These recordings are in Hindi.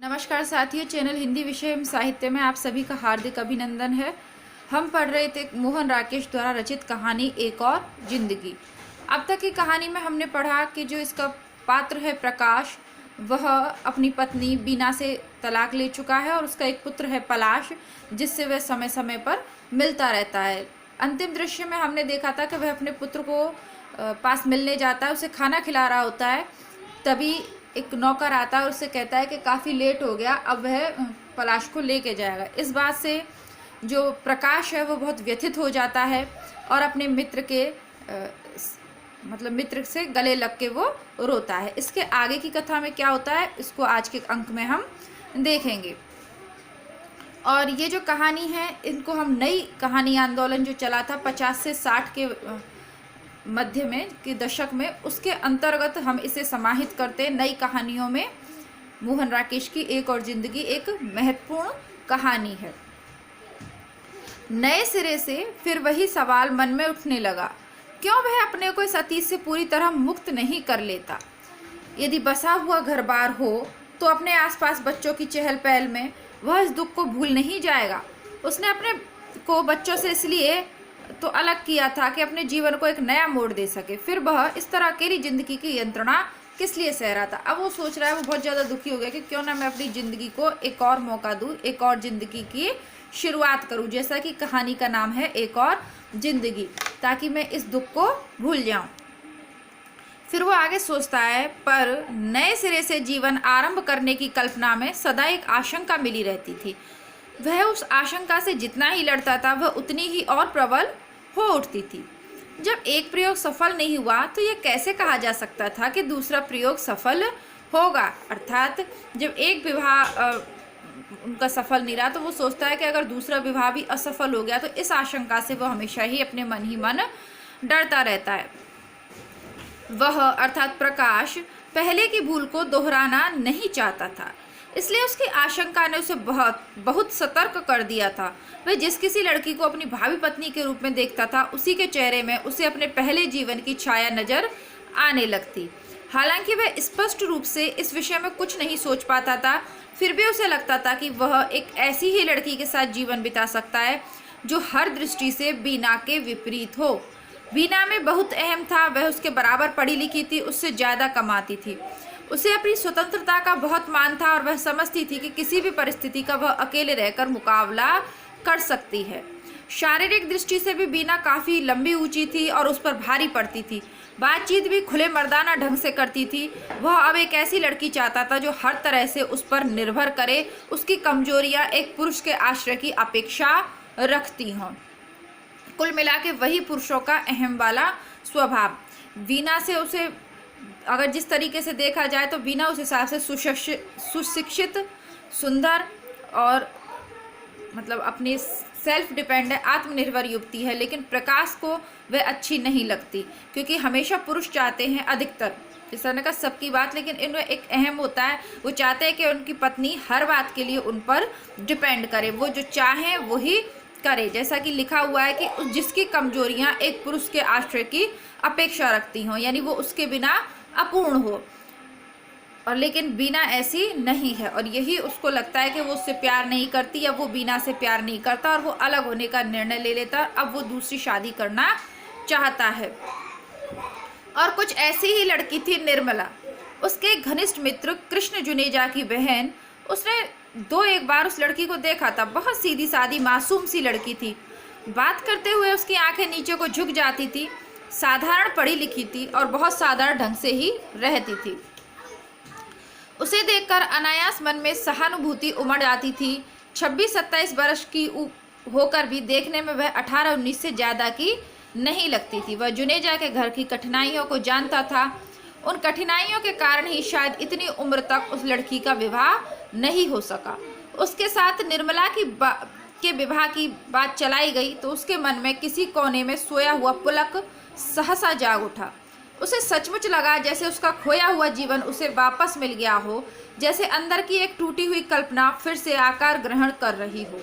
नमस्कार साथियों, चैनल हिंदी विषय एवं साहित्य में आप सभी का हार्दिक अभिनंदन है। हम पढ़ रहे थे मोहन राकेश द्वारा रचित कहानी एक और जिंदगी। अब तक की कहानी में हमने पढ़ा कि जो इसका पात्र है प्रकाश, वह अपनी पत्नी बीना से तलाक ले चुका है और उसका एक पुत्र है पलाश, जिससे वह समय समय पर मिलता रहता है। अंतिम दृश्य में हमने देखा था कि वह अपने पुत्र को पास मिलने जाता है, उसे खाना खिला रहा होता है। तभी एक नौकर आता है और उससे कहता है कि काफ़ी लेट हो गया, अब वह पलाश को लेके जाएगा। इस बात से जो प्रकाश है वो बहुत व्यथित हो जाता है और अपने मित्र के मित्र से गले लग के वो रोता है। इसके आगे की कथा में क्या होता है, इसको आज के अंक में हम देखेंगे। और ये जो कहानी है, इनको हम नई कहानी आंदोलन जो चला था 50 से 60 के मध्य में के दशक में, उसके अंतर्गत हम इसे समाहित करते हैं नई कहानियों में। मोहन राकेश की एक और जिंदगी एक महत्वपूर्ण कहानी है। नए सिरे से फिर वही सवाल मन में उठने लगा, क्यों वह अपने को इस अतीत से पूरी तरह मुक्त नहीं कर लेता। यदि बसा हुआ घर बार हो तो अपने आसपास बच्चों की चहल पहल में वह इस दुख को भूल नहीं जाएगा। उसने अपने को बच्चों से इसलिए तो अलग किया था कि अपने जीवन को एक नया मोड़ दे सके। फिर वह इस तरह अकेली जिंदगी की यंत्रणा किस लिए सह रहा था। अब वो सोच रहा है, वो बहुत ज़्यादा दुखी हो गया कि क्यों ना मैं अपनी ज़िंदगी को एक और मौका दूँ, एक और ज़िंदगी की शुरुआत करूँ, जैसा कि कहानी का नाम है एक और ज़िंदगी, ताकि मैं इस दुख को भूल जाऊँ। फिर वो आगे सोचता है, पर नए सिरे से जीवन आरंभ करने की कल्पना में सदा एक आशंका मिली रहती थी। वह उस आशंका से जितना ही लड़ता था, वह उतनी ही और प्रबल हो उठती थी। जब एक प्रयोग सफल नहीं हुआ तो यह कैसे कहा जा सकता था कि दूसरा प्रयोग सफल होगा। अर्थात जब एक विवाह उनका सफल नहीं रहा तो वो सोचता है कि अगर दूसरा विवाह भी असफल हो गया तो इस आशंका से वह हमेशा ही अपने मन ही मन डरता रहता है। वह अर्थात प्रकाश पहले की भूल को दोहराना नहीं चाहता था, इसलिए उसकी आशंका ने उसे बहुत सतर्क कर दिया था। वह जिस किसी लड़की को अपनी भावी पत्नी के रूप में देखता था, उसी के चेहरे में उसे अपने पहले जीवन की छाया नजर आने लगती। हालांकि वह स्पष्ट रूप से इस विषय में कुछ नहीं सोच पाता था, फिर भी उसे लगता था कि वह एक ऐसी ही लड़की के साथ जीवन बिता सकता है जो हर दृष्टि से बीना के विपरीत हो। बीना में बहुत अहम था, वह उसके बराबर पढ़ी लिखी थी, उससे ज़्यादा कमाती थी। उसे अपनी स्वतंत्रता का बहुत मान था और वह समझती थी कि किसी भी परिस्थिति का वह अकेले रहकर मुकाबला कर सकती है। शारीरिक दृष्टि से भी बीना काफ़ी लंबी ऊंची थी और उस पर भारी पड़ती थी। बातचीत भी खुले मर्दाना ढंग से करती थी। वह अब एक ऐसी लड़की चाहता था जो हर तरह से उस पर निर्भर करे, उसकी कमजोरियां एक पुरुष के आश्रय की अपेक्षा रखती हों। कुल मिला के वही पुरुषों का अहम वाला स्वभाव। बीना से उसे अगर जिस तरीके से देखा जाए तो बीना उस हिसाब से सुशिक्षित, सुंदर और अपनी सेल्फ डिपेंडेंट आत्मनिर्भर युवती है। लेकिन प्रकाश को वह अच्छी नहीं लगती, क्योंकि हमेशा पुरुष चाहते हैं, अधिकतर इस तरह का सबकी बात, लेकिन इनमें एक अहम होता है, वो चाहते हैं कि उनकी पत्नी हर बात के लिए उन पर डिपेंड करे, वो जो चाहें वही करे। जैसा कि लिखा हुआ है कि जिसकी कमजोरियां एक पुरुष के आश्रय की अपेक्षा रखती हों, यानी वो उसके बिना अपूर्ण हो। और लेकिन बीना ऐसी नहीं है और यही उसको लगता है कि वो उससे प्यार नहीं करती या वो बीना से प्यार नहीं करता और वो अलग होने का निर्णय ले लेता। अब वो दूसरी शादी करना चाहता है। और कुछ ऐसी ही लड़की थी निर्मला, उसके घनिष्ठ मित्र कृष्ण जुनेजा की बहन। उसने एक बार उस लड़की को देखा था। बहुत सीधी सादी मासूम सी लड़की थी। बात करते हुए उसकी आंखें नीचे को झुक जाती थी। साधारण पढ़ी लिखी थी और बहुत साधारण ढंग से ही रहती थी। उसे देखकर अनायास मन में सहानुभूति उमड़ आती थी। 26-27 वर्ष की होकर भी देखने में वह 18-19 से ज़्यादा की नहीं लगती थी। वह जुनेजा के घर की कठिनाइयों को जानता था। उन कठिनाइयों के कारण ही शायद इतनी उम्र तक उस लड़की का विवाह नहीं हो सका। उसके साथ निर्मला के विवाह की बात चलाई गई तो उसके मन में किसी कोने में सोया हुआ पुलक सहसा जाग उठा। उसे सचमुच लगा जैसे उसका खोया हुआ जीवन उसे वापस मिल गया हो, जैसे अंदर की एक टूटी हुई कल्पना फिर से आकार ग्रहण कर रही हो।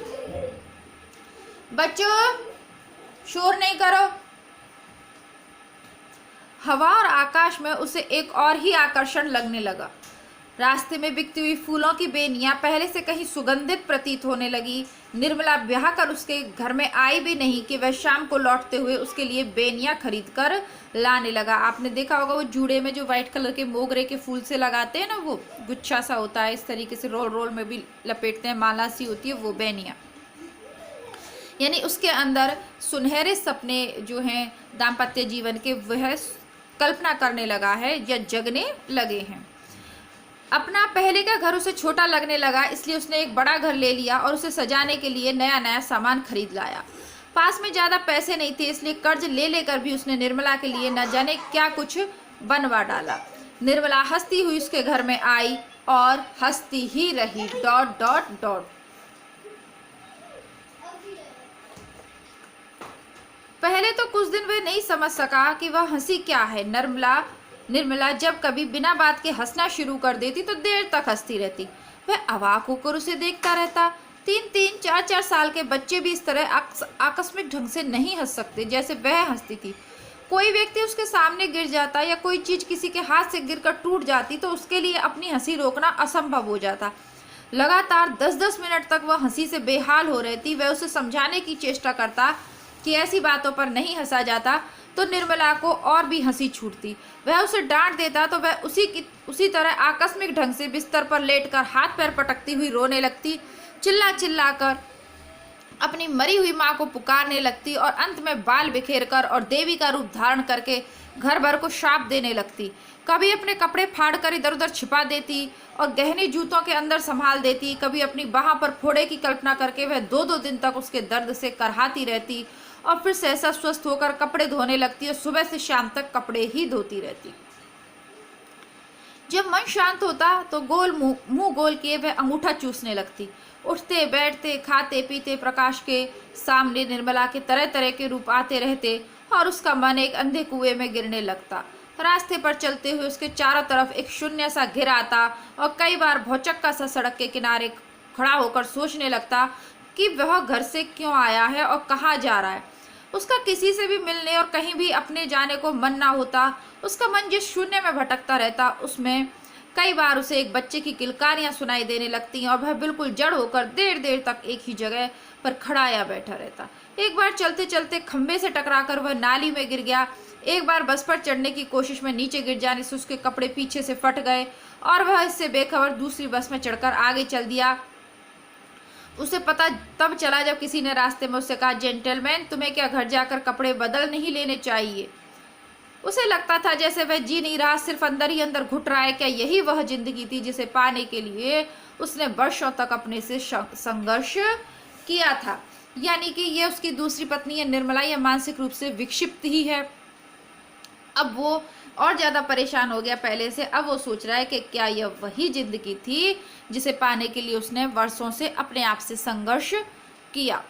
बच्चों, शोर नहीं करो। हवा और आकाश में उसे एक और ही आकर्षण लगने लगा। रास्ते में बिकती हुई फूलों की बेनियां पहले से कहीं सुगंधित प्रतीत होने लगी। निर्मला ब्याह कर उसके घर में आई भी नहीं कि वह शाम को लौटते हुए उसके लिए बेनियां खरीद कर लाने लगा। आपने देखा होगा वो जूड़े में जो व्हाइट कलर के मोगरे के फूल से लगाते हैं ना, वो गुच्छा सा होता है, इस तरीके से रोल रोल में भी लपेटते हैं, माला सी होती है वो बेनियां। यानी उसके अंदर सुनहरे सपने जो हैं दाम्पत्य जीवन के, वह कल्पना करने लगा है या जगने लगे हैं। अपना पहले का घर उसे छोटा लगने लगा, इसलिए उसने एक बड़ा घर ले लिया और उसे सजाने के लिए नया नया सामान खरीद लाया। पास में ज़्यादा पैसे नहीं थे, इसलिए कर्ज ले लेकर भी उसने निर्मला के लिए न जाने क्या कुछ बनवा डाला। निर्मला हंसती हुई उसके घर में आई और हंसती ही रही। Dot dot dot. पहले तो कुछ दिन वह नहीं समझ सका कि वह हंसी क्या है। निर्मला जब कभी बिना बात के हंसना शुरू कर देती तो देर तक हंसती रहती। वह अवाक होकर उसे देखता रहता। 3-3, 4-4 साल के बच्चे भी इस तरह आकस्मिक ढंग से नहीं हंस सकते जैसे वह हंसती थी। कोई व्यक्ति उसके सामने गिर जाता या कोई चीज किसी के हाथ से गिरकर टूट जाती तो उसके लिए अपनी हंसी रोकना असंभव हो जाता। लगातार 10-10 मिनट तक वह हंसी से बेहाल हो रहती। वह उसे समझाने की चेष्टा करता कि ऐसी बातों पर नहीं हंसा जाता तो निर्मला को और भी हंसी छूटती। वह उसे डांट देता तो वह उसी तरह आकस्मिक ढंग से बिस्तर पर लेटकर हाथ पैर पटकती हुई रोने लगती, चिल्ला चिल्ला कर अपनी मरी हुई माँ को पुकारने लगती और अंत में बाल बिखेर कर और देवी का रूप धारण करके घर भर को शाप देने लगती। कभी अपने कपड़े फाड़ कर इधर उधर छिपा देती और गहने जूतों के अंदर संभाल देती। कभी अपनी बाह पर फोड़े की कल्पना करके वह 2-2 दिन तक उसके दर्द से करहाती रहती और फिर सहसा स्वस्थ होकर कपड़े धोने लगती और सुबह से शाम तक कपड़े ही धोती रहती। जब मन शांत होता तो मुंह गोल किए वह अंगूठा चूसने लगती। उठते बैठते खाते पीते प्रकाश के सामने निर्मला के तरह तरह के रूप आते रहते और उसका मन एक अंधे कुएं में गिरने लगता। रास्ते पर चलते हुए उसके चारों तरफ एक शून्य सा घिर आता और कई बार भौचक्का सा सड़क के किनारे खड़ा होकर सोचने लगता कि वह घर से क्यों आया है और कहाँ जा रहा है। उसका किसी से भी मिलने और कहीं भी अपने जाने को मन ना होता। उसका मन जिस शून्य में भटकता रहता उसमें कई बार उसे एक बच्चे की किलकारियां सुनाई देने लगती और वह बिल्कुल जड़ होकर देर देर तक एक ही जगह पर खड़ा या बैठा रहता। एक बार चलते चलते खंभे से टकराकर वह नाली में गिर गया। एक बार बस पर चढ़ने की कोशिश में नीचे गिर जाने से उसके कपड़े पीछे से फट गए और वह इससे बेखबर दूसरी बस में चढ़कर आगे चल दिया। उसे पता तब चला जब किसी ने रास्ते में उससे कहा, जेंटलमैन, तुम्हें क्या घर जाकर कपड़े बदल नहीं लेने चाहिए? उसे लगता था जैसे वह जी नहीं रहा, सिर्फ अंदर ही अंदर घुट रहा है। क्या यही वह जिंदगी थी जिसे पाने के लिए उसने वर्षों तक अपने से संघर्ष किया था? यानी कि ये उसकी दूसरी पत्नी है निर्मला, यह मानसिक रूप से विक्षिप्त ही है। अब वो और ज़्यादा परेशान हो गया पहले से। अब वो सोच रहा है कि क्या यह वही जिंदगी थी जिसे पाने के लिए उसने वर्षों से अपने आप से संघर्ष किया।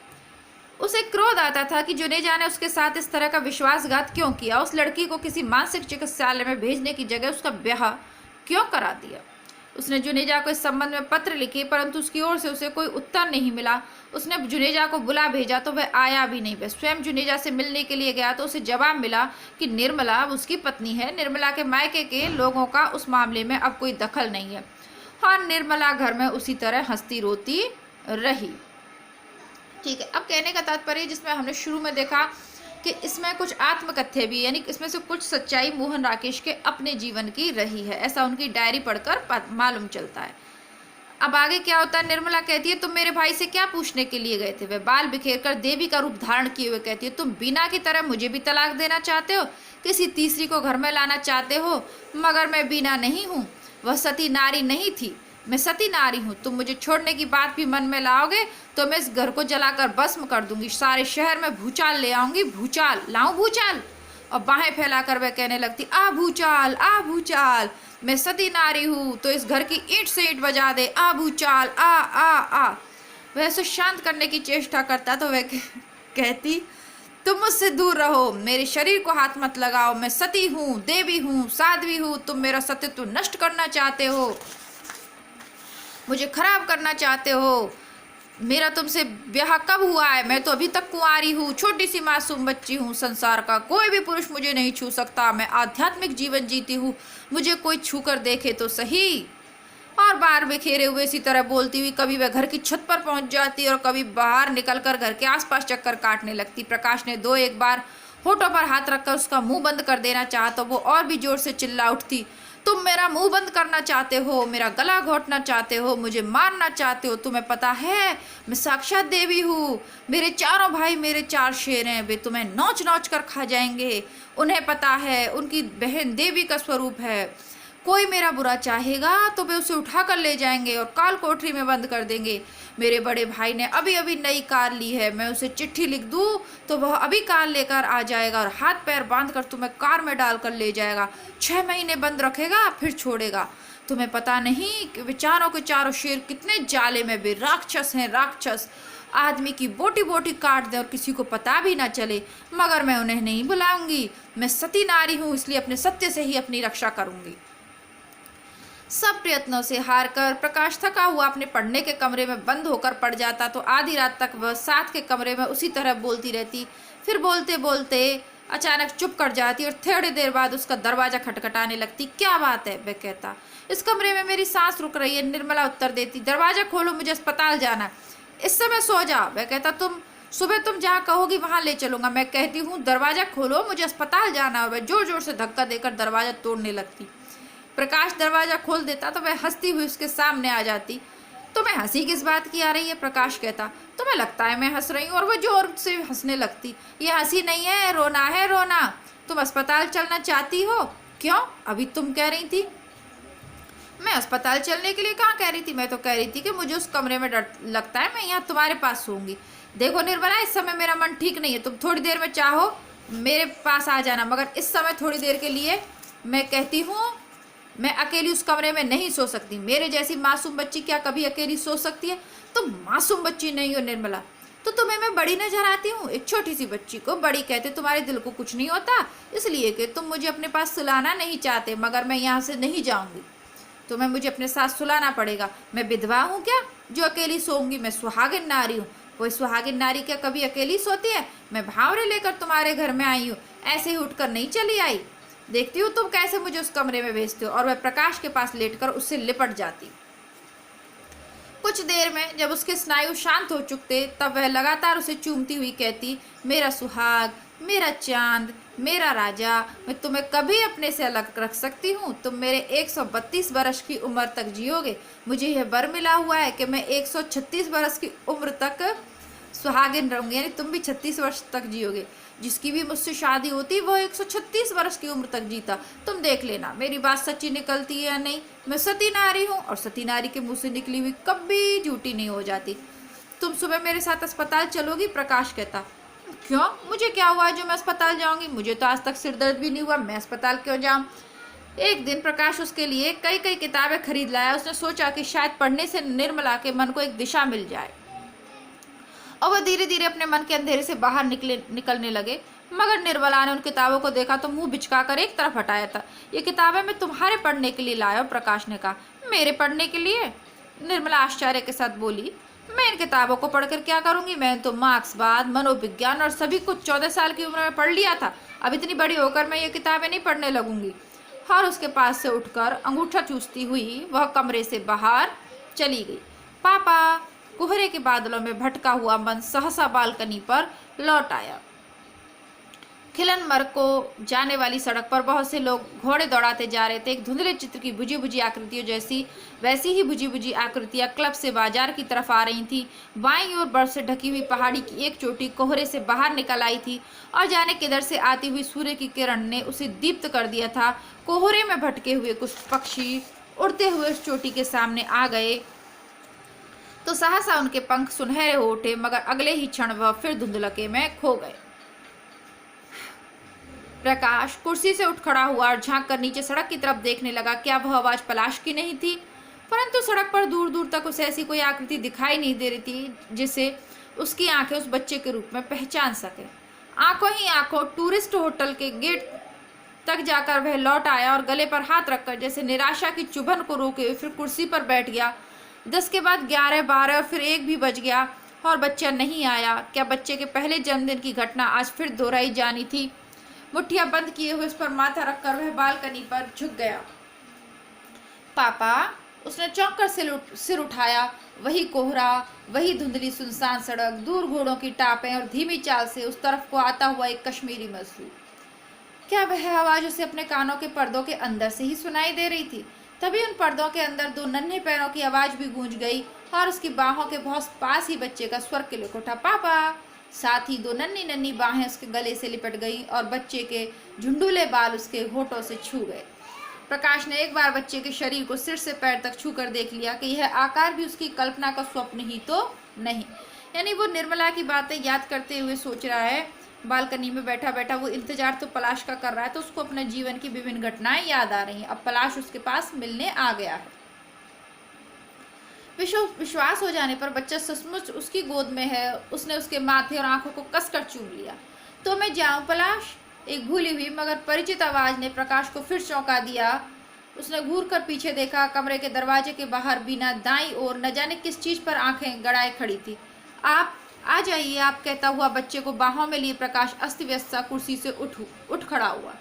उसे क्रोध आता था कि जुनेजा ने उसके साथ इस तरह का विश्वासघात क्यों किया। उस लड़की को किसी मानसिक चिकित्सालय में भेजने की जगह उसका ब्याह क्यों करा दिया। उसने जुनेजा को इस संबंध में पत्र लिखे, परंतु उसकी ओर से उसे कोई उत्तर नहीं मिला। उसने जुनेजा को बुला भेजा तो वह आया भी नहीं। वह स्वयं जुनेजा से मिलने के लिए गया तो उसे जवाब मिला कि निर्मला अब उसकी पत्नी है। निर्मला के मायके के लोगों का उस मामले में अब कोई दखल नहीं है। और निर्मला घर में उसी तरह हंसती रोती रही। ठीक है, अब कहने का तात्पर्य जिसमें हमने शुरू में देखा कि इसमें कुछ आत्मकथ्य भी, यानी इसमें से कुछ सच्चाई मोहन राकेश के अपने जीवन की रही है, ऐसा उनकी डायरी पढ़कर मालूम चलता है। अब आगे क्या होता है, निर्मला कहती है, तुम मेरे भाई से क्या पूछने के लिए गए थे? वह बाल बिखेर कर देवी का रूप धारण किए हुए कहती है, तुम बीना की तरह मुझे भी तलाक देना चाहते हो, किसी तीसरी को घर में लाना चाहते हो, मगर मैं बीना नहीं हूँ, वह सती नारी नहीं थी, मैं सती नारी हूँ। तुम मुझे छोड़ने की बात भी मन में लाओगे तो मैं इस घर को जलाकर भस्म कर दूंगी, सारे शहर में भूचाल ले आऊंगी। भूचाल लाऊं? भूचाल? और बाहें फैलाकर वह कहने लगती, आ भूचाल, आ भूचाल, मैं सती नारी हूँ तो इस घर की ईंट से ईंट बजा दे, आ भूचाल, आ आ आ। वह उसे शांत करने की चेष्टा करता तो वह कहती, तुम मुझसे दूर रहो, मेरे शरीर को हाथ मत लगाओ, मैं सती हूँ, देवी हूँ, साध्वी हूँ, तुम मेरा सत्यत्व नष्ट करना चाहते हो, मुझे खराब करना चाहते हो। मेरा तुमसे ब्याह कब हुआ है? मैं तो अभी तक कुंवारी हूँ, छोटी सी मासूम बच्ची हूँ, संसार का कोई भी पुरुष मुझे नहीं छू सकता, मैं आध्यात्मिक जीवन जीती हूँ, मुझे कोई छू कर देखे तो सही। और बार बिखेरे हुए इसी तरह बोलती हुई कभी वह घर की छत पर पहुंच जाती और कभी बाहर निकलकर घर के आसपास चक्कर काटने लगती। प्रकाश ने दो एक बार होठों पर हाथ रखकर उसका मुंह बंद कर देना चाहा तो वो और भी जोर से चिल्ला उठती, तुम मेरा मुंह बंद करना चाहते हो, मेरा गला घोटना चाहते हो, मुझे मारना चाहते हो, तुम्हें पता है मैं साक्षात देवी हूँ, मेरे चारों भाई मेरे चार शेर हैं, वे तुम्हें नोच नोच कर खा जाएंगे, उन्हें पता है उनकी बहन देवी का स्वरूप है, कोई मेरा बुरा चाहेगा तो वे उसे उठा कर ले जाएंगे और काल कोठरी में बंद कर देंगे। मेरे बड़े भाई ने अभी अभी नई कार ली है, मैं उसे चिट्ठी लिख दूँ तो वह अभी कार लेकर आ जाएगा और हाथ पैर बांध कर तुम्हें कार में डाल कर ले जाएगा, 6 महीने बंद रखेगा फिर छोड़ेगा। तुम्हें पता नहीं कि विचारों के चारों शेर कितने जाले में, वे राक्षस हैं, राक्षस, आदमी की बोटी बोटी काट दे और किसी को पता भी ना चले, मगर मैं उन्हें नहीं बुलाऊंगी, मैं सती नारी हूँ, इसलिए अपने सत्य से ही अपनी रक्षा करूंगी। सब प्रयत्नों से हार कर प्रकाश थका हुआ अपने पढ़ने के कमरे में बंद होकर पड़ जाता तो आधी रात तक वह साथ के कमरे में उसी तरह बोलती रहती। फिर बोलते बोलते अचानक चुप कर जाती और थोड़ी देर बाद उसका दरवाजा खटखटाने लगती। क्या बात है? वह कहता। इस कमरे में मेरी सांस रुक रही है। निर्मला उत्तर देती, दरवाजा खोलो, मुझे अस्पताल जाना है। इस समय सो जा। वह कहता, सुबह तुम जहाँ कहोगी वहाँ ले चलूंगा। मैं कहती हूँ दरवाजा खोलो, मुझे अस्पताल जाना है। वह जोर जोर से धक्का देकर दरवाजा तोड़ने लगती। प्रकाश दरवाजा खोल देता तो वह हंसती हुई उसके सामने आ जाती। तुम्हें हंसी किस बात की आ रही है? प्रकाश कहता। तुम्हें लगता है मैं हंस रही हूँ? और वह जोर से हंसने लगती। ये हंसी नहीं है, रोना है, रोना। तुम अस्पताल चलना चाहती हो? क्यों? अभी तुम कह रही थी। मैं अस्पताल चलने के लिए कहाँ कह रही थी? मैं तो कह रही थी कि मुझे उस कमरे में डर लगता है, मैं यहाँ तुम्हारे पास सोऊंगी। देखो निर्मला, इस समय मेरा मन ठीक नहीं है, तुम थोड़ी देर में चाहो मेरे पास आ जाना, मगर इस समय थोड़ी देर के लिए मैं कहती हूँ मैं अकेली उस कमरे में नहीं सो सकती। मेरे जैसी मासूम बच्ची क्या कभी अकेली सो सकती है? तुम मासूम बच्ची नहीं हो निर्मला, तो तुम्हें मैं बड़ी नजर आती हूँ? एक छोटी सी बच्ची को बड़ी कहते तुम्हारे दिल को कुछ नहीं होता, इसलिए कि तुम मुझे अपने पास सुलाना नहीं चाहते। मगर मैं यहाँ से नहीं जाऊँगी, तुम्हें मुझे अपने साथ सुलाना पड़ेगा। मैं विधवा हूँ क्या जो अकेली सोऊंगी? मैं सुहागिन नारी हूँ। कोई सुहागिन नारी क्या कभी अकेली सोती है? मैं भावरे लेकर तुम्हारे घर में आई हूँ, ऐसे ही उठकर नहीं चली आई। देखती हूँ तुम कैसे मुझे उस कमरे में भेजते हो। और वह प्रकाश के पास लेटकर उससे लिपट जाती। कुछ देर में जब उसके स्नायु शांत हो चुके तब वह लगातार उसे चूमती हुई कहती, मेरा सुहाग, मेरा चांद, मेरा राजा, मैं तुम्हें कभी अपने से अलग रख सकती हूँ? तुम मेरे 132 वर्ष की उम्र तक जियोगे। मुझे यह वर मिला हुआ है कि मैं 136 वर्ष की उम्र तक सुहागिन रहूंगी, यानी तुम भी 36 वर्ष तक जियोगे। जिसकी भी मुझसे शादी होती वो 136 वर्ष की उम्र तक जीता। तुम देख लेना मेरी बात सच्ची निकलती है या नहीं। मैं सती नारी हूँ और सती नारी के मुंह से निकली हुई कभी झूठी नहीं हो जाती। तुम सुबह मेरे साथ अस्पताल चलोगी? प्रकाश कहता। क्यों? मुझे क्या हुआ जो मैं अस्पताल जाऊंगी? मुझे तो आज तक सिर दर्द भी नहीं हुआ, मैं अस्पताल क्यों जाऊँ? एक दिन प्रकाश उसके लिए कई कई किताबें खरीद लाया। उसने सोचा कि शायद पढ़ने से निर्मला के मन को एक दिशा मिल जाए और वह धीरे धीरे अपने मन के अंधेरे से बाहर निकलने लगे। मगर निर्मला ने उन किताबों को देखा तो मुंह बिचका कर एक तरफ हटाया था। ये किताबें मैं तुम्हारे पढ़ने के लिए लाया हूं। प्रकाश ने कहा। मेरे पढ़ने के लिए? निर्मला आश्चर्य के साथ बोली। मैं इन किताबों को पढ़कर क्या करूंगी? मैंने तो मार्क्सवाद, मनोविज्ञान और सभी कुछ 14 साल की उम्र में पढ़ लिया था। अब इतनी बड़ी होकर मैं ये किताबें नहीं पढ़ने लगूंगी। और उसके पास से उठकर अंगूठा चूसती हुई वह कमरे से बाहर चली गई। पापा। कोहरे के बादलों में भटका हुआ मन सहसा बालकनी पर लौट आया। खिलनमर को जाने वाली सड़क पर बहुत से लोग घोड़े दौड़ाते जा रहे थे। एक धुंधले चित्र की बुझी बुझी आकृतियों जैसी वैसी ही बुझी बुझी आकृतियां क्लब से बाजार की तरफ आ रही थीं। बाईं ओर बर्फ से ढकी हुई पहाड़ी की एक चोटी कोहरे से बाहर निकल आई थी और जाने किधर से आती हुई सूर्य की किरण ने उसे दीप्त कर दिया था। कोहरे में भटके हुए कुछ पक्षी उड़ते हुए उस चोटी के सामने आ गए तो सहसा उनके पंख सुनहरे हो उठे, मगर अगले ही क्षण वह फिर धुंधलके में खो गए। प्रकाश कुर्सी से उठ खड़ा हुआ और झांक कर नीचे सड़क की तरफ देखने लगा। क्या वह आवाज पलाश की नहीं थी? परंतु सड़क पर दूर दूर तक उसे ऐसी कोई आकृति दिखाई नहीं दे रही थी जिसे उसकी आंखें उस बच्चे के रूप में पहचान सके। आंखों ही आंखों टूरिस्ट होटल के गेट तक जाकर वह लौट आया और गले पर हाथ रखकर जैसे निराशा की चुभन को रोके फिर कुर्सी पर बैठ गया। 10 के बाद 11, 12 और फिर 1 भी बज गया और बच्चा नहीं आया। क्या बच्चे के पहले जन्मदिन की घटना आज फिर दोहराई जानी थी? मुट्ठियां बंद किए हुए उस पर माथा रखकर वह बालकनी पर झुक गया। पापा। उसने चौंक कर सिर उठाया। वही कोहरा, वही धुंधली सुनसान सड़क, दूर घोड़ों की टापें और धीमी चाल से उस तरफ को आता हुआ एक कश्मीरी मजदूर। क्या वह आवाज उसे अपने कानों के पर्दों के अंदर से ही सुनाई दे रही थी? तभी उन पर्दों के अंदर दो नन्हे पैरों की आवाज भी गूंज गई और उसकी बाहों के बहुत पास ही बच्चे का स्वर किलक उठा, पापा। साथ ही दो नन्ही नन्ही बाहें उसके गले से लिपट गईं और बच्चे के झुंडूले बाल उसके होठों से छू गए। प्रकाश ने एक बार बच्चे के शरीर को सिर से पैर तक छू कर देख लिया कि यह आकार भी उसकी कल्पना का स्वप्न ही तो नहीं। यानी वो निर्मला की बातें याद करते हुए सोच रहा है, बालकनी में बैठा बैठा वो इंतजार तो पलाश का कर रहा है, तो उसको अपने जीवन की विभिन्न घटनाएं याद आ रही हैं। अब पलाश उसके पास मिलने आ गया है। विश्वास हो जाने पर बच्चा सचमुच उसकी गोद में है। उसने उसके माथे और आंखों को कसकर चूम लिया। तो मैं जाऊं पलाश? एक भूली हुई मगर परिचित आवाज ने प्रकाश को फिर चौंका दिया। उसने घूर कर पीछे देखा। कमरे के दरवाजे के बाहर बीना दाईं ओर न जाने किस चीज पर आंखें गड़ाए खड़ी थी। आप आ जाइए, आप कहता हुआ बच्चे को बाहों में लिए प्रकाश अस्त व्यस्त सा कुर्सी से उठ खड़ा हुआ।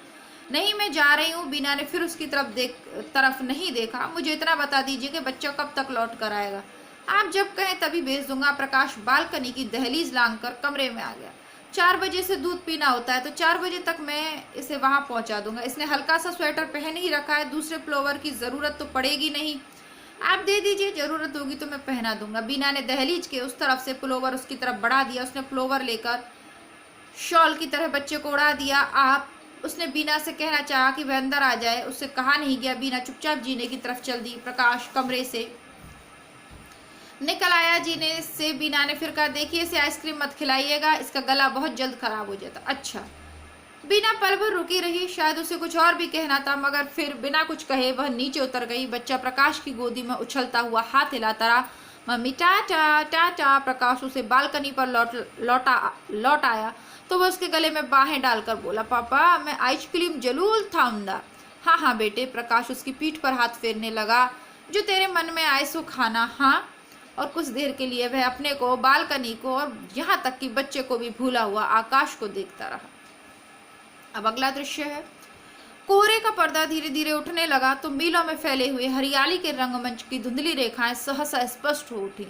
नहीं, मैं जा रही हूँ। बीना ने फिर उसकी तरफ नहीं देखा। मुझे इतना बता दीजिए कि बच्चा कब तक लौट कर आएगा? आप जब कहें तभी भेज दूंगा। प्रकाश बालकनी की दहलीज लांघ कर कमरे में आ गया। 4 बजे से दूध पीना होता है, तो 4 बजे तक मैं इसे वहां पहुंचा दूंगा। इसने हल्का सा स्वेटर पहन ही रखा है, दूसरे प्लोवर की जरूरत तो पड़ेगी नहीं। आप दे दीजिए, जरूरत होगी तो मैं पहना दूंगा। बीना ने दहलीज के उस तरफ से प्लोवर उसकी तरफ बढ़ा दिया। उसने प्लोवर लेकर शॉल की तरह बच्चे को उड़ा दिया। आप उसने बीना से कहना चाहा कि वह अंदर आ जाए, उससे कहा नहीं गया। बीना चुपचाप जीने की तरफ चल दी। प्रकाश कमरे से निकल आया। जीने से बीना ने फिर कहा, देखिए इसे आइसक्रीम मत खिलाइएगा, इसका गला बहुत जल्द खराब हो जाता। अच्छा। बीना पल भर रुकी रही। शायद उसे कुछ और भी कहना था, मगर फिर बिना कुछ कहे वह नीचे उतर गई। बच्चा प्रकाश की गोदी में उछलता हुआ हाथ हिलाता रहा, मम्मी टाटा टाटा। प्रकाश उसे बालकनी पर लौट आया तो वह उसके गले में बाहें डालकर बोला, पापा मैं आइसक्रीम जरूर खाऊंगा। हाँ हाँ बेटे। प्रकाश उसकी पीठ पर हाथ फेरने लगा। जो तेरे मन में आए सो खाना। हाँ। और कुछ देर के लिए वह अपने को, बालकनी को और यहाँ तक कि बच्चे को भी भूला हुआ आकाश को देखता रहा। अब अगला दृश्य है। कोहरे का पर्दा धीरे धीरे उठने लगा तो मीलों में फैले हुए हरियाली के रंगमंच की धुंधली रेखाएं सहसा स्पष्ट हो उठी।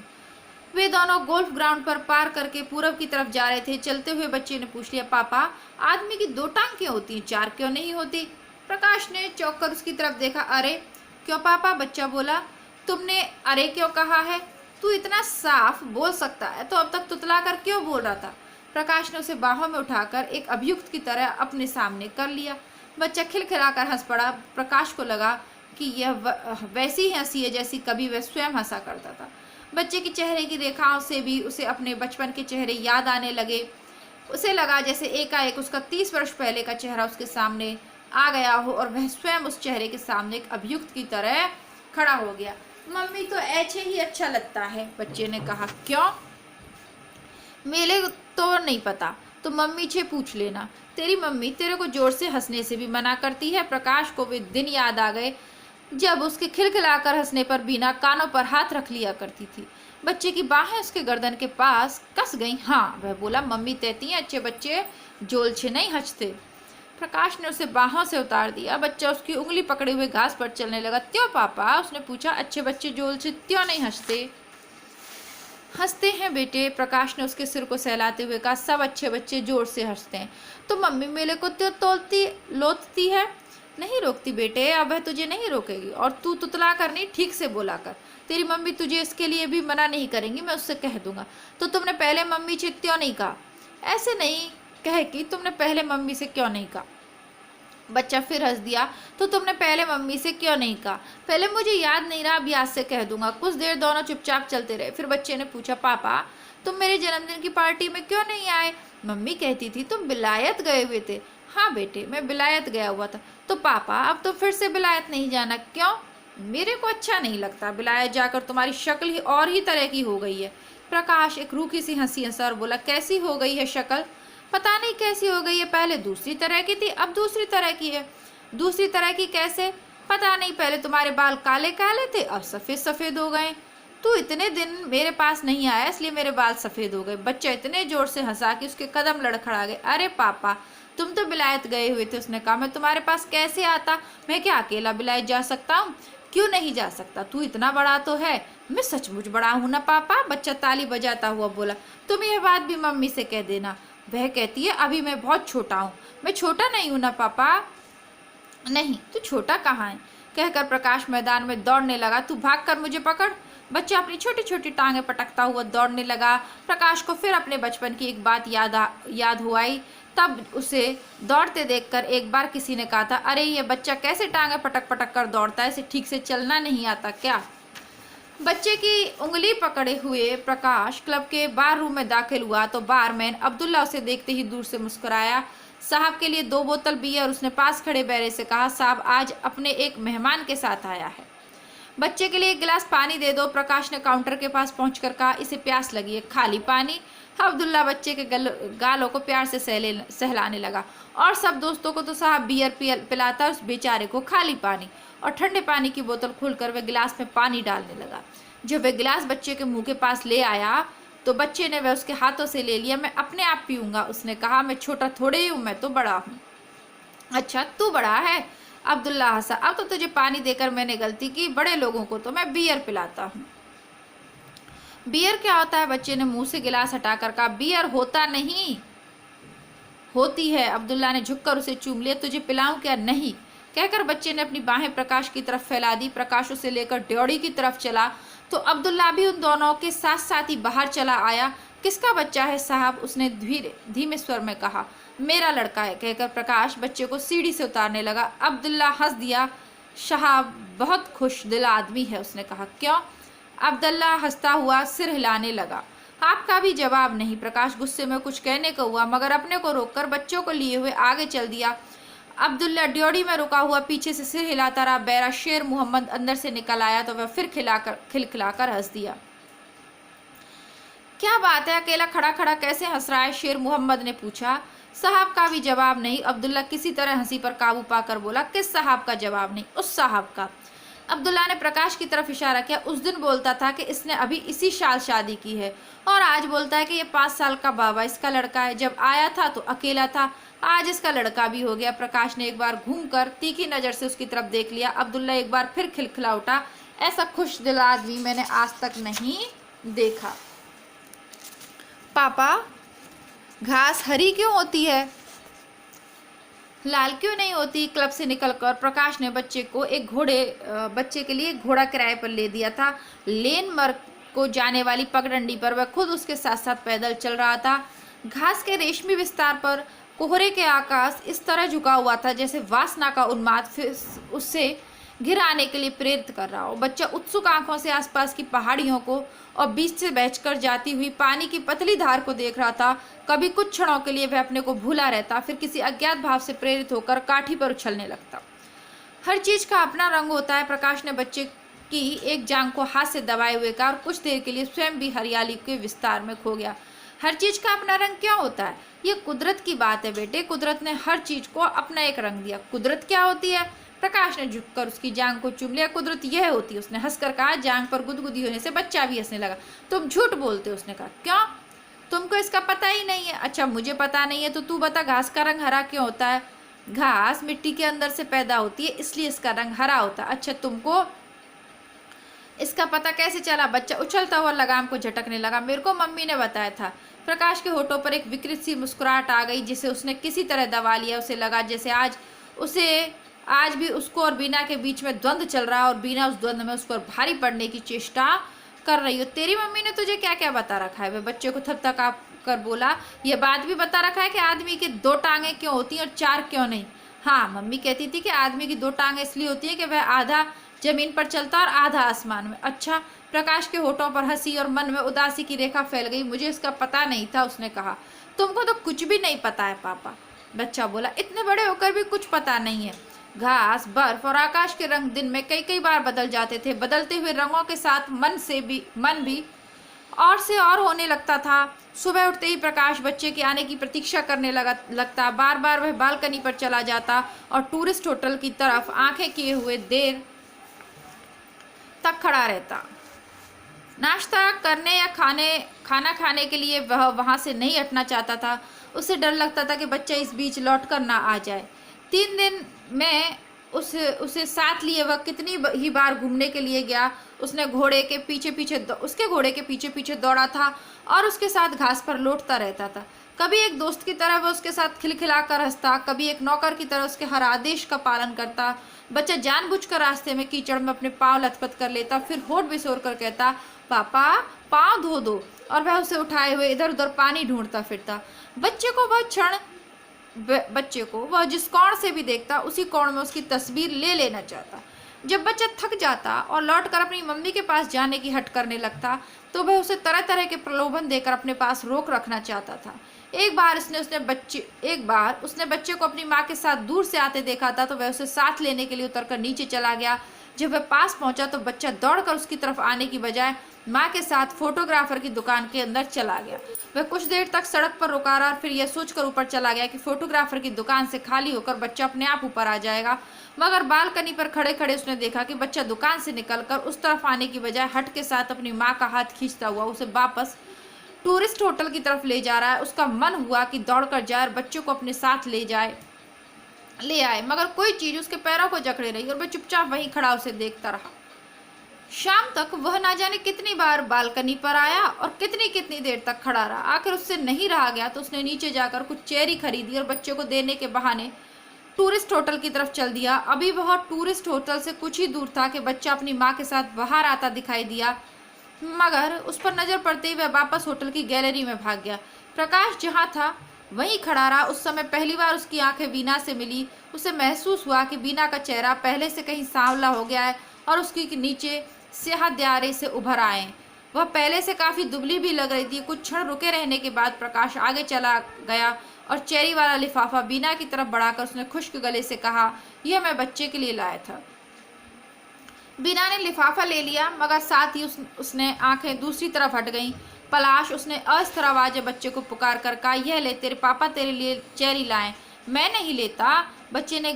वे दोनों गोल्फ ग्राउंड पर पार करके पूरब की तरफ जा रहे थे। चलते हुए बच्चे ने पूछ लिया, पापा आदमी की 2 टांग क्यों होती हैं, 4 क्यों नहीं होती? प्रकाश ने चौंक कर उसकी तरफ देखा। अरे क्यों पापा? बच्चा बोला। तुमने अरे क्यों कहा है? तू इतना साफ बोल सकता है तो अब तक तुतला कर क्यों बोल रहा था? प्रकाश ने उसे बाहों में उठाकर एक अभियुक्त की तरह अपने सामने कर लिया। बच्चा खिलखिलाकर हंस पड़ा। प्रकाश को लगा कि यह वैसी ही हंसी है जैसी कभी वह स्वयं हंसा करता था। बच्चे की चेहरे की रेखाओं से भी उसे अपने बचपन के चेहरे याद आने लगे। उसे लगा जैसे एकाएक उसका 30 वर्ष पहले का चेहरा उसके सामने आ गया हो और वह स्वयं उस चेहरे के सामने एक अभियुक्त की तरह खड़ा हो गया। मम्मी तो ऐसे ही अच्छा लगता है, बच्चे ने कहा। क्यों? मेले तो नहीं पता, तो मम्मी से पूछ लेना। तेरी मम्मी तेरे को जोर से हंसने से भी मना करती है। प्रकाश को वे दिन याद आ गए जब उसके खिलखिलाकर हंसने पर बीना कानों पर हाथ रख लिया करती थी। बच्चे की बाहें उसके गर्दन के पास कस गईं। हाँ, वह बोला, मम्मी कहती हैं अच्छे बच्चे जोल से नहीं हंसते। प्रकाश ने उसे बाहों से उतार दिया। बच्चा उसकी उंगली पकड़े हुए घास पर चलने लगा। क्यों पापा? उसने पूछा। अच्छे बच्चे जोल से क्यों नहीं हंसते? हंसते हैं बेटे, प्रकाश ने उसके सिर को सहलाते हुए कहा। सब अच्छे बच्चे जोर से हंसते हैं। तो मम्मी मेले को तो लोटती है, नहीं रोकती बेटे। अब वह तुझे नहीं रोकेगी और तू तुतला कर नहीं, ठीक से बोला कर। तेरी मम्मी तुझे इसके लिए भी मना नहीं करेंगी, मैं उससे कह दूंगा। तो तुमने पहले मम्मी से क्यों नहीं कहा? ऐसे नहीं कहे कि तुमने पहले मम्मी से क्यों नहीं कहा। बच्चा फिर हंस दिया। तो तुमने पहले मम्मी से क्यों नहीं कहा? पहले मुझे याद नहीं रहा, अब याद से कह दूंगा। कुछ देर दोनों चुपचाप चलते रहे। फिर बच्चे ने पूछा, पापा तुम मेरे जन्मदिन की पार्टी में क्यों नहीं आए? मम्मी कहती थी तुम विलायत गए हुए थे। हाँ बेटे, मैं विलायत गया हुआ था। तो पापा अब तो फिर से विलायत नहीं जाना? क्यों? मेरे को अच्छा नहीं लगता। विलायत जाकर तुम्हारी शक्ल ही और ही तरह की हो गई है। प्रकाश एक रूखी सी हंसी हंसा और बोला, कैसी हो गई है शक्ल? पता नहीं कैसी हो गई है, पहले दूसरी तरह की थी, अब दूसरी तरह की है। दूसरी तरह की कैसे? पता नहीं, पहले तुम्हारे बाल काले काले थे, अब सफ़ेद सफ़ेद हो गए। तू इतने दिन मेरे पास नहीं आया इसलिए मेरे बाल सफ़ेद हो गए। बच्चा इतने जोर से हंसा कि उसके कदम लड़खड़ा गए। अरे पापा तुम तो विलायत गए हुए थे। उसने कहा, मैं तुम्हारे पास कैसे आता? मैं क्या अकेला विलायत जा सकता हूँ? क्यों नहीं जा सकता? तू इतना बड़ा तो है। मैं सचमुच बड़ा हूं ना पापा, बच्चा ताली बजाता हुआ बोला। तुम यह बात भी मम्मी से कह देना। वह कहती है अभी मैं बहुत छोटा हूँ। मैं छोटा नहीं हूं ना पापा। नहीं, तू छोटा कहाँ है, कहकर प्रकाश मैदान में दौड़ने लगा। तू भाग कर मुझे पकड़। बच्चा अपनी छोटी छोटी टांगें पटकता हुआ दौड़ने लगा। प्रकाश को फिर अपने बचपन की एक बात याद हुआ आई। तब उसे दौड़ते देखकर एक बार किसी ने कहा था, अरे ये बच्चा कैसे टांगें पटक पटक कर दौड़ता है, इसे ठीक से चलना नहीं आता क्या? बच्चे की उंगली पकड़े हुए प्रकाश क्लब के बार रूम में दाखिल हुआ तो बारमैन अब्दुल्ला उसे देखते ही दूर से मुस्कुराया। साहब के लिए 2 बोतल बियर उसने पास खड़े बैरे से कहा। साहब आज अपने एक मेहमान के साथ आया है। बच्चे के लिए 1 गिलास पानी दे दो, प्रकाश ने काउंटर के पास पहुंचकर कहा। इसे प्यास लगी है। खाली पानी? अब्दुल्ला बच्चे के गालों को प्यार से सहलाने लगा। और सब दोस्तों को तो साहब बियर पिलाता, उस बेचारे को खाली पानी। और ठंडे पानी की बोतल खोलकर वह गिलास में पानी डालने लगा। जब वह गिलास बच्चे के मुंह के पास ले आया तो बच्चे ने वह उसके हाथों से ले लिया। मैं अपने आप पीऊंगा, उसने कहा। मैं छोटा थोड़े ही हूँ, मैं तो बड़ा हूँ। अच्छा, तू बड़ा है? अब्दुल्ला हंसा। अब तो तुझे पानी देकर मैंने गलती की, बड़े लोगों को तो मैं बियर पिलाता हूँ। बियर क्या होता है? बच्चे ने मुंह से गिलास हटाकर कहा। बियर होता नहीं, होती है। अब्दुल्ला ने झुककर उसे चूम लिया। तुझे पिलाऊं क्या? नहीं, कहकर बच्चे ने अपनी बाहें प्रकाश की तरफ फैला दी। प्रकाश उसे लेकर ड्योढ़ी की तरफ चला तो अब्दुल्ला भी उन दोनों के साथ साथ ही बाहर चला आया। किसका बच्चा है साहब? उसने धीमे स्वर में कहा। मेरा लड़का है, कहकर प्रकाश बच्चे को सीढ़ी से उतारने लगा। अब्दुल्ला हंस दिया। साहब बहुत खुश दिल आदमी है, उसने कहा। क्यों? अब्दुल्ला हंसता हुआ सिर हिलाने लगा। आपका भी जवाब नहीं। प्रकाश गुस्से में कुछ कहने को हुआ मगर अपने को रोककर बच्चों को लिए हुए आगे चल दिया। अब्दुल्ला ड्योढ़ी में रुका हुआ पीछे से सिर हिलाता रहा। बैरा शेर मोहम्मद अंदर से निकल आया तो वह फिर खिलखिलाकर हंस दिया। क्या बात है, अकेला खड़ा खड़ा कैसे हंस रहा है? शेर मोहम्मद ने पूछा। साहब का भी जवाब नहीं। अब्दुल्ला किसी तरह हंसी पर काबू पाकर बोला। किस साहब का जवाब नहीं? उस साहब का। अब्दुल्ला ने प्रकाश की तरफ इशारा किया। उस दिन बोलता था कि इसने अभी इसी साल शादी की है और आज बोलता है कि ये 5 साल का बाबा इसका लड़का है। जब आया था तो अकेला था, आज इसका लड़का भी हो गया। प्रकाश ने एक बार घूमकर तीखी नजर से उसकी तरफ देख लिया। अब्दुल्ला एक बार फिर खिलखिला उठा। ऐसा खुश दिल आदमी मैंने आज तक नहीं देखा। पापा, घास हरी क्यों होती है, लाल क्यों नहीं होती? क्लब से निकलकर प्रकाश ने बच्चे के लिए एक घोड़ा किराए पर ले दिया था। लेनमर्ग को जाने वाली पगडंडी पर वह खुद उसके साथ साथ पैदल चल रहा था। घास के रेशमी विस्तार पर कोहरे के आकाश इस तरह झुका हुआ था जैसे वासना का उन्माद फिर उससे घिर आने के लिए प्रेरित कर रहा हो। बच्चा उत्सुक आंखों से आसपास की पहाड़ियों को और बीच से बहकर जाती हुई पानी की पतली धार को देख रहा था। कभी कुछ क्षणों के लिए वह अपने को भूला रहता, फिर किसी अज्ञात भाव से प्रेरित होकर काठी पर उछलने लगता। हर चीज का अपना रंग होता है। प्रकाश ने बच्चे की एक जांघ को हाथ से दबाए हुए कहा और कुछ देर के लिए स्वयं भी हरियाली के विस्तार में खो गया। हर चीज का अपना रंग क्यों होता है? ये कुदरत की बात है बेटे। कुदरत ने हर चीज को अपना एक रंग दिया। कुदरत क्या होती है? प्रकाश ने झुककर उसकी जांघ को चूम लिया। कुदरत यह होती है, उसने हंसकर कहा। जांघ पर गुदगुदी होने से बच्चा भी हंसने लगा। तुम झूठ बोलते हो, उसने कहा। क्यों? तुमको इसका पता ही नहीं है? अच्छा, मुझे पता नहीं है तो तू बता, घास का रंग हरा क्यों होता है? घास मिट्टी के अंदर से पैदा होती है, इसलिए इसका रंग हरा होता है। अच्छा, तुमको इसका पता कैसे चला? बच्चा उछलता हुआ लगाम को झटकने लगा। मेरे को मम्मी ने बताया था। प्रकाश के होठों पर एक विकृत सी मुस्कुराहट आ गई जिसे उसने किसी तरह दबा लिया। उसे लगा जैसे आज भी उसको और बीना के बीच में द्वंद्व चल रहा है और बीना उस द्वंद्व में उस पर भारी पड़ने की चेष्टा कर रही हो। तेरी मम्मी ने तुझे क्या क्या बता रखा है? वह बच्चे को थपथपा कर बोला। यह बात भी बता रखा है कि आदमी की 2 टांगें क्यों होती हैं और 4 क्यों नहीं? हाँ, मम्मी कहती थी कि आदमी की 2 टांगें इसलिए होती हैं कि वह आधा जमीन पर चलता और आधा आसमान में। अच्छा। प्रकाश के होठों पर हंसी और मन में उदासी की रेखा फैल गई। मुझे इसका पता नहीं था, उसने कहा। तुमको तो कुछ भी नहीं पता है पापा, बच्चा बोला। इतने बड़े होकर भी कुछ पता नहीं है? घास, बर्फ और आकाश के रंग दिन में कई बार बदल जाते थे। बदलते हुए रंगों के साथ मन भी और से और होने लगता था। सुबह उठते ही प्रकाश बच्चे के आने की प्रतीक्षा करने लगता। बार बार वह बालकनी पर चला जाता और टूरिस्ट होटल की तरफ आंखें किए हुए देर तक खड़ा रहता। नाश्ता करने या खाना खाने के लिए वह वहां से नहीं हटना चाहता था। उसे डर लगता था कि बच्चा इस बीच लौट कर ना आ जाए। 3 दिन में उसे साथ लिए वह कितनी ही बार घूमने के लिए गया। उसने उसके घोड़े के पीछे पीछे दौड़ा था और उसके साथ घास पर लौटता रहता था। कभी एक दोस्त की तरह वह उसके साथ खिलखिलाकर हंसता, कभी एक नौकर की तरह उसके हर आदेश का पालन करता। बच्चा जानबूझकर रास्ते में कीचड़ में अपने पाँव लथपथ कर लेता, फिर होठ बिसोर कर कहता, पापा पाँव धो दो, और वह उसे उठाए हुए इधर उधर पानी ढूंढता फिरता। बच्चे को वह जिस कोण से भी देखता उसी कोण में उसकी तस्वीर ले लेना चाहता। जब बच्चा थक जाता और लौटकर अपनी मम्मी के पास जाने की हट करने लगता तो वह उसे तरह तरह के प्रलोभन देकर अपने पास रोक रखना चाहता था। एक बार उसने बच्चे को अपनी माँ के साथ दूर से आते देखा था तो वह उसे साथ लेने के लिए उतरकर नीचे चला गया। जब वह पास पहुंचा तो बच्चा दौड़कर उसकी तरफ आने की बजाय माँ के साथ फोटोग्राफर की दुकान के अंदर चला गया। वह कुछ देर तक सड़क पर रुका रहा और फिर यह सोचकर ऊपर चला गया कि फोटोग्राफर की दुकान से खाली होकर बच्चा अपने आप ऊपर आ जाएगा। मगर बालकनी पर खड़े खड़े उसने देखा कि बच्चा दुकान से निकलकर उस तरफ आने की बजाय हट के साथ अपनी माँ का हाथ खींचता हुआ उसे वापस टूरिस्ट होटल की तरफ ले जा रहा है। उसका मन हुआ कि दौड़कर जाए और बच्चों को अपने साथ ले आए, मगर कोई चीज उसके पैरों को जकड़े रही और वह चुपचाप वहीं खड़ा उसे देखता रहा। शाम तक वह ना जाने कितनी बार बालकनी पर आया और कितनी कितनी देर तक खड़ा रहा। आखिर उससे नहीं रहा गया तो उसने नीचे जाकर कुछ चेरी खरीदी और बच्चे को देने के बहाने टूरिस्ट होटल की तरफ चल दिया। अभी वह टूरिस्ट होटल से कुछ ही दूर था कि बच्चा अपनी माँ के साथ बाहर आता दिखाई दिया, मगर उस पर नजर पड़ते ही वह वापस होटल की गैलरी में भाग गया। प्रकाश जहाँ था वहीं खड़ा रहा। उस समय पहली बार उसकी आंखें बीना से मिली। उसे महसूस हुआ कि बीना का चेहरा पहले से कहीं सांवला हो गया है और उसकी नीचे स्याह दायरे से उभर आए। वह पहले से काफी दुबली भी लग रही थी। कुछ क्षण रुके रहने के बाद प्रकाश आगे चला गया और चेरी वाला लिफाफा बीना की तरफ बढ़ाकर उसने खुश्क गले से कहा, यह मैं बच्चे के लिए लाया था। बीना ने लिफाफा ले लिया, मगर साथ ही उसने आंखें दूसरी तरफ हट गईं। पलाश उसने अस्थिर आवाज बच्चे को पुकार कर कहा, यह ले, तेरे पापा तेरे लिए चेरी लाए। मैं नहीं लेता, बच्चे ने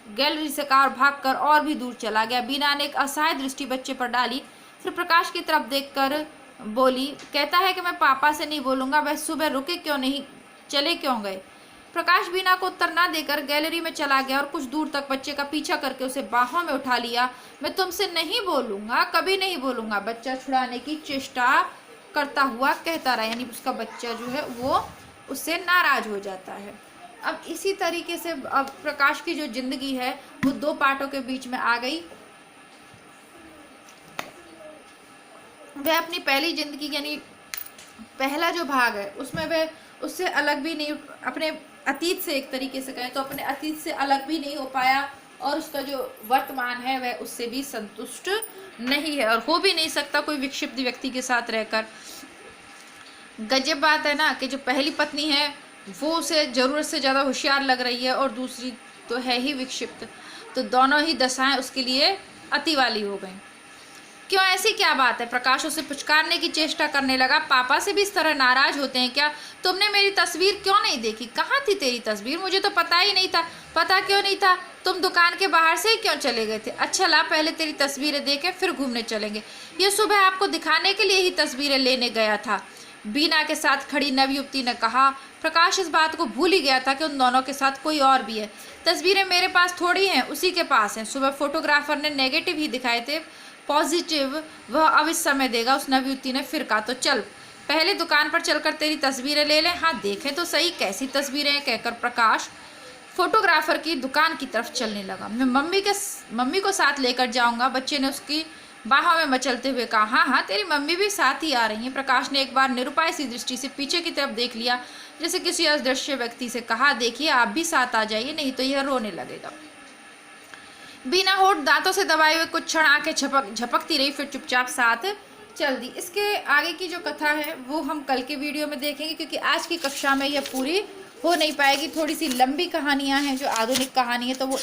गैलरी से कहा और भागकर और भी दूर चला गया। बीना ने एक असहाय दृष्टि बच्चे पर डाली, फिर प्रकाश की तरफ देखकर बोली, कहता है कि मैं पापा से नहीं बोलूंगा, वह सुबह रुके क्यों नहीं, चले क्यों गए। प्रकाश बीना को उत्तर ना देकर गैलरी में चला गया और कुछ दूर तक बच्चे का पीछा करके उसे बाहों में उठा लिया। मैं तुमसे नहीं बोलूंगा, कभी नहीं बोलूंगा, बच्चा छुड़ाने की चेष्टा करता हुआ कहता रहा। यानी उसका बच्चा जो है वो उससे नाराज हो जाता है। अब इसी तरीके से अब प्रकाश की जो जिंदगी है वो दो पार्टों के बीच में आ गई। वह अपनी पहली जिंदगी यानी पहला जो भाग है उसमें वह उससे अलग भी नहीं, अपने अतीत से एक तरीके से कहें तो अपने अतीत से अलग भी नहीं हो पाया और उसका जो वर्तमान है वह उससे भी संतुष्ट नहीं है और हो भी नहीं सकता कोई विक्षिप्त व्यक्ति के साथ रहकर। गजब बात है ना कि जो पहली पत्नी है वो उसे जरूरत से ज़्यादा होशियार लग रही है और दूसरी तो है ही विक्षिप्त, तो दोनों ही दशाएं उसके लिए अति वाली हो गई। क्यों, ऐसी क्या बात है? प्रकाश उसे पुचकारने की चेष्टा करने लगा। पापा से भी इस तरह नाराज होते हैं क्या? तुमने मेरी तस्वीर क्यों नहीं देखी? कहाँ थी तेरी तस्वीर? मुझे तो पता ही नहीं था। पता क्यों नहीं था? तुम दुकान के बाहर से ही क्यों चले गए थे? अच्छा ला, पहले तेरी तस्वीरें देखें फिर घूमने चलेंगे। ये सुबह आपको दिखाने के लिए ही तस्वीरें लेने गया था, बीना के साथ खड़ी नवयुवती ने कहा। प्रकाश इस बात को भूल ही गया था कि उन दोनों के साथ कोई और भी है। तस्वीरें मेरे पास थोड़ी हैं, उसी के पास हैं। सुबह फोटोग्राफर ने नेगेटिव ही दिखाए थे, पॉजिटिव वह अब इस समय देगा। उस नवयुवती ने फिर कहा, तो चल पहले दुकान पर चलकर तेरी तस्वीरें ले लें। हाँ देखें तो सही कैसी तस्वीरें हैं, कहकर प्रकाश फोटोग्राफर की दुकान की तरफ चलने लगा। मैं मम्मी को साथ लेकर जाऊंगा, बच्चे ने उसकी बाहों में मचलते हुए कहा। हाँ हाँ, तेरी मम्मी भी साथ ही आ रही है। प्रकाश ने एक बार निरुपाय सी दृष्टि से पीछे की तरफ देख लिया, जैसे किसी अदृश्य व्यक्ति से कहा, देखिए आप भी साथ आ जाइए, नहीं तो यह रोने लगेगा। बीना होठ दांतों से दबाए हुए कुछ क्षण आंखें झपकती रही, फिर चुपचाप साथ चल दी। इसके आगे की जो कथा है वो हम कल के वीडियो में देखेंगे, क्योंकि आज की कक्षा में यह पूरी हो नहीं पाएगी। थोड़ी सी लंबी कहानियां हैं जो आधुनिक कहानी है, तो वो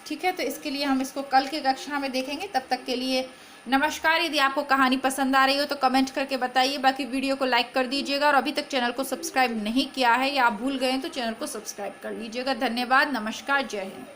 ठीक है, तो इसके लिए हम इसको कल के कक्षा में देखेंगे। तब तक के लिए नमस्कार। यदि आपको कहानी पसंद आ रही हो तो कमेंट करके बताइए, बाकी वीडियो को लाइक कर दीजिएगा और अभी तक चैनल को सब्सक्राइब नहीं किया है या आप भूल गए हैं तो चैनल को सब्सक्राइब कर लीजिएगा। धन्यवाद, नमस्कार, जय हिंद।